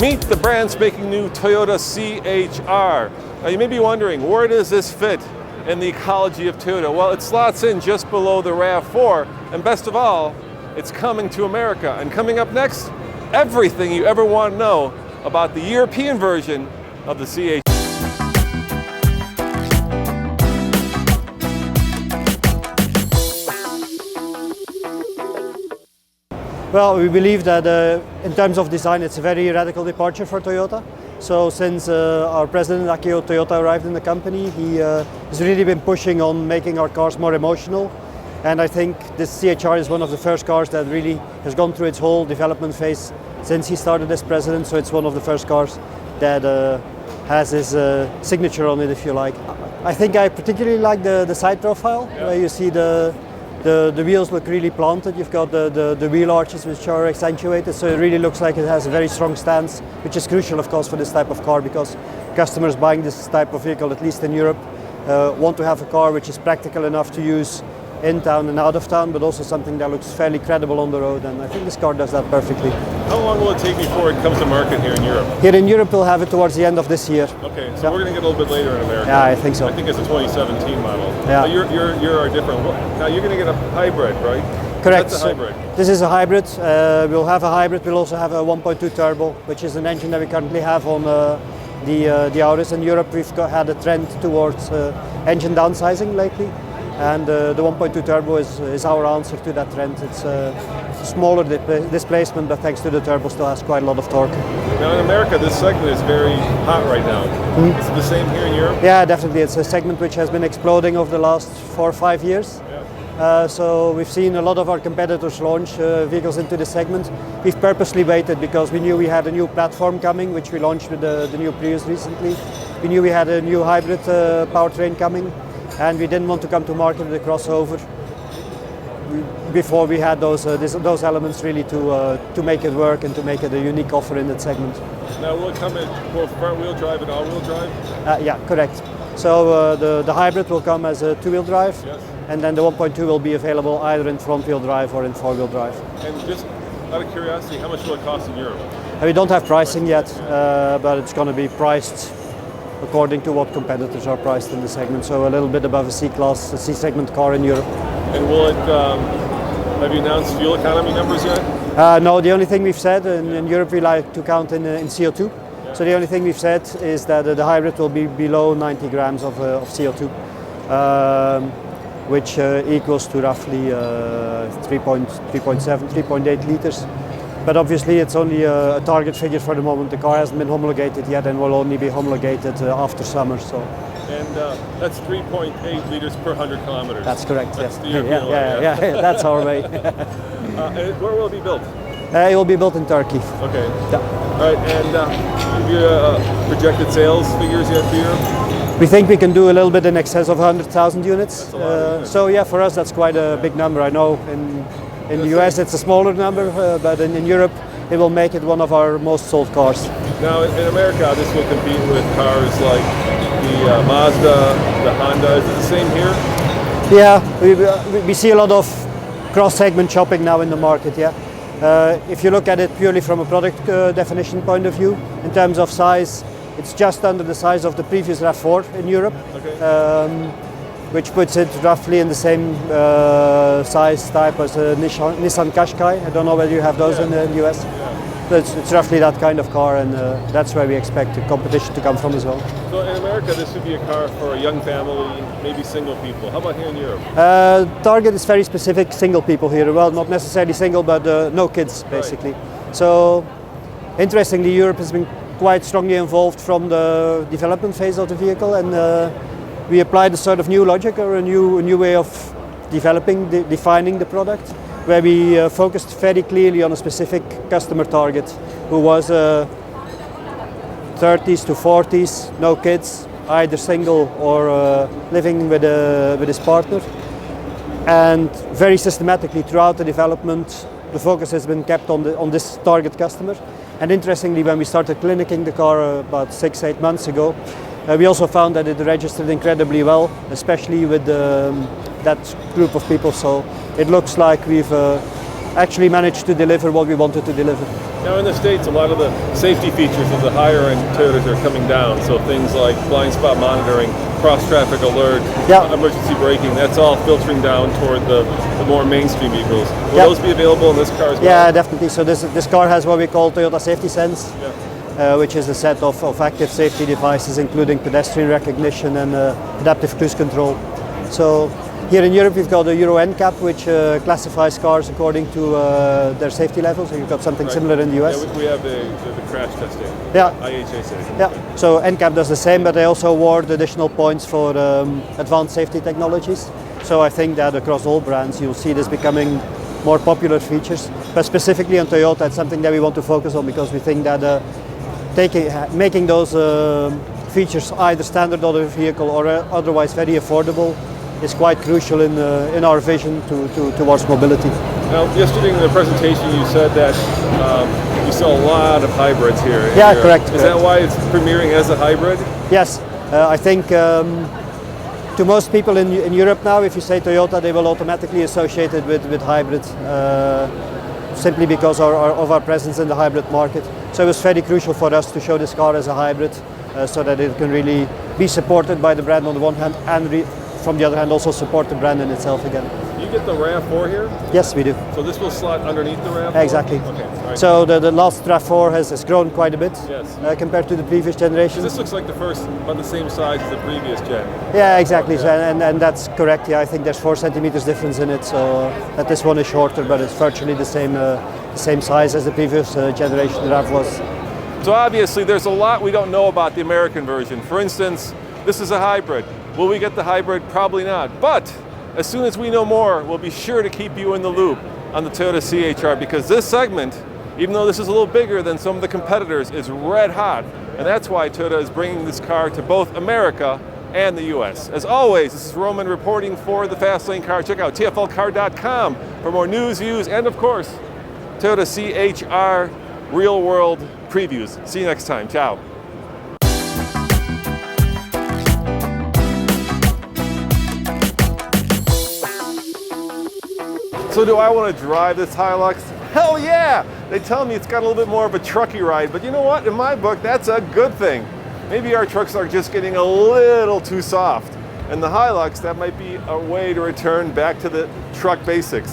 Meet the brand spanking new Toyota CHR. Now you may be wondering, where does this fit in the ecology of Toyota? Well, it slots in just below the RAV4, and best of all, it's coming to America. And coming up next, everything you ever want to know about the European version of the CHR. Well, we believe that in terms of design, it's a very radical departure for Toyota. So since our president, Akio Toyoda, arrived in the company, he has really been pushing on making our cars more emotional. And I think this CHR is one of the first cars that really has gone through its whole development phase since he started as president. So it's one of the first cars that has his signature on it, if you like. I think I particularly like the side profile, where you see the wheels look really planted. You've got the wheel arches which are accentuated, so it really looks like it has a very strong stance, which is crucial, of course, for this type of car, because customers buying this type of vehicle, at least in Europe, want to have a car which is practical enough to use in town and out of town, but also something that looks fairly credible on the road, and I think this car does that perfectly. How long will it take before it comes to market here in Europe? Here in Europe, we'll have it towards the end of this year. Okay, so we're going to get a little bit later in America. Yeah, I think so. I think it's a 2017 model. Yeah. You're different. Now you're going to get a hybrid, right? Correct. That's a hybrid. This is a hybrid. We'll have a hybrid. We'll also have a 1.2 turbo, which is an engine that we currently have on the Auris. In Europe, we've had a trend towards engine downsizing lately. And the 1.2 turbo is our answer to that trend. It's a smaller displacement, but thanks to the turbo still has quite a lot of torque. Now in America, this segment is very hot right now. Is it the same here in Europe? Yeah, definitely. It's a segment which has been exploding over the last 4 or 5 years. Yeah. So we've seen a lot of our competitors launch vehicles into the segment. We've purposely waited because we knew we had a new platform coming, which we launched with the new Prius recently. We knew we had a new hybrid powertrain coming. And we didn't want to come to market with a crossover before we had those elements really to make it work and to make it a unique offer in that segment. Now will it come in both front-wheel drive and all-wheel drive? Yeah, correct. So the hybrid will come as a 2-wheel drive, yes. And then the 1.2 will be available either in front-wheel drive or in 4-wheel drive. And just out of curiosity, how much will it cost in Europe? We don't have pricing yet, but it's going to be priced according to what competitors are priced in the segment, so a little bit above a C-class, a C-segment car in Europe. And will it, have you announced fuel economy numbers yet? No, the only thing we've said, in Europe we like to count in CO2, yeah. So the only thing we've said is that the hybrid will be below 90 grams of CO2, which equals to roughly 3.7, 3.8 liters. But obviously it's only a target figure for the moment. The car hasn't been homologated yet and will only be homologated after summer. So. And that's 3.8 liters per 100 kilometers. That's correct, that's yes. The European yeah, that's our way. And where will it be built? It will be built in Turkey. Okay. Yeah. All right, and have you projected sales figures yet for Europe? We think we can do a little bit in excess of 100,000 units. That's a lot, so yeah, for us that's quite a big number. I know in the US it's a smaller number, but in Europe it will make it one of our most sold cars. Now in America this will compete with cars like the Mazda, the Honda. Is it the same here? Yeah, we see a lot of cross-segment shopping now in the market, yeah. If you look at it purely from a product definition point of view, in terms of size, it's just under the size of the previous RAV4 in Europe. Okay. Which puts it roughly in the same size type as a Nissan Qashqai. I don't know whether you have those in the US. Yeah. But it's roughly that kind of car, and that's where we expect the competition to come from as well. So in America, this would be a car for a young family, maybe single people. How about here in Europe? Target is very specific, single people here. Well, not necessarily single, but no kids, basically. Right. So, interestingly, Europe has been quite strongly involved from the development phase of the vehicle, and we applied a sort of new logic or a new way of developing, defining the product, where we focused very clearly on a specific customer target, who was 30s to 40s, no kids, either single or living with his partner. And very systematically throughout the development, the focus has been kept on this target customer. And interestingly, when we started clinicking the car about 6-8 months ago, we also found that it registered incredibly well, especially with that group of people. So it looks like we've actually managed to deliver what we wanted to deliver. Now in the States, a lot of the safety features of the higher end Toyotas are coming down. So things like blind spot monitoring, cross traffic alert, emergency braking, that's all filtering down toward the more mainstream vehicles. Will those be available in this car as well? Yeah, definitely. So this car has what we call Toyota Safety Sense, which is a set of active safety devices, including pedestrian recognition and adaptive cruise control. So here in Europe, we've got a Euro NCAP, which classifies cars according to their safety levels. So you've got something similar in the US. Yeah, we have the crash testing. Yeah. IHSA. Yeah. So NCAP does the same, but they also award additional points for advanced safety technologies. So I think that across all brands, you'll see this becoming more popular features. But specifically on Toyota, it's something that we want to focus on because we think that making those features either standard on the vehicle or otherwise very affordable is quite crucial in our vision towards mobility. Now, yesterday in the presentation, you said that you sell a lot of hybrids here. Correct. Is that why it's premiering as a hybrid? Yes, I think to most people in Europe now, if you say Toyota, they will automatically associate it with hybrids, simply because of our presence in the hybrid market. So it was very crucial for us to show this car as a hybrid, so that it can really be supported by the brand on the one hand and from the other hand also support the brand in itself again. You get the RAV4 here? Yes, we do. So this will slot underneath the RAV4? Exactly. Okay. Right. So the last RAV4 has grown quite a bit compared to the previous generation. This looks like the first, about the same size as the previous gen. Yeah, exactly. So, and that's correct. Yeah, I think there's 4 centimeters difference in it. So that this one is shorter, but it's virtually the same size as the previous generation RAV was. So obviously there's a lot we don't know about the American version. For instance, this is a hybrid. Will we get the hybrid? Probably not. But as soon as we know more, we'll be sure to keep you in the loop on the Toyota CHR, because this segment, even though this is a little bigger than some of the competitors, is red hot. And that's why Toyota is bringing this car to both America and the US. As always, this is Roman reporting for the Fast Lane Car. Check out tflcar.com for more news, views, and of course, Toyota CHR real world previews. See you next time. Ciao. So do I want to drive this Hilux? Hell yeah! They tell me it's got a little bit more of a trucky ride, but you know what? In my book, that's a good thing. Maybe our trucks are just getting a little too soft. And the Hilux, that might be a way to return back to the truck basics.